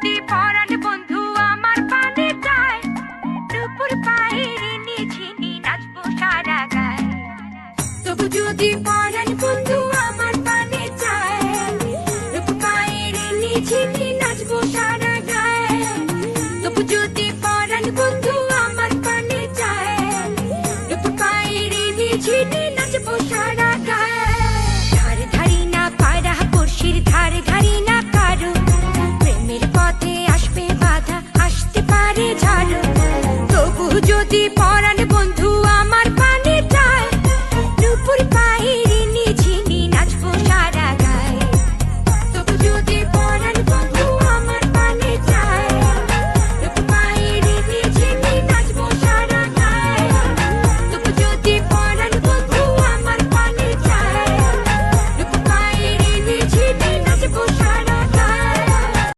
যদি পরাণ বন্ধু আমার পানে যায়, দুপুর পায়ের নিঝিনি নাচবো সারা গায়। তবু যদি পরাণ বন্ধু আমার পানে যায়, দুপুর পায়ের নিঝিনি নাচবো সারা গায়। তবু যদি পরাণ বন্ধু আমার পানে যায়, দুপুর পায়ের নিঝিনি নাচবো সারা গায়। ধার ধারি না পাড়া পড়শির, ধার ধারি না কারো, প্রেমের পথে আসবে বাধা, আসতে পারে ঝড়। তবু যদি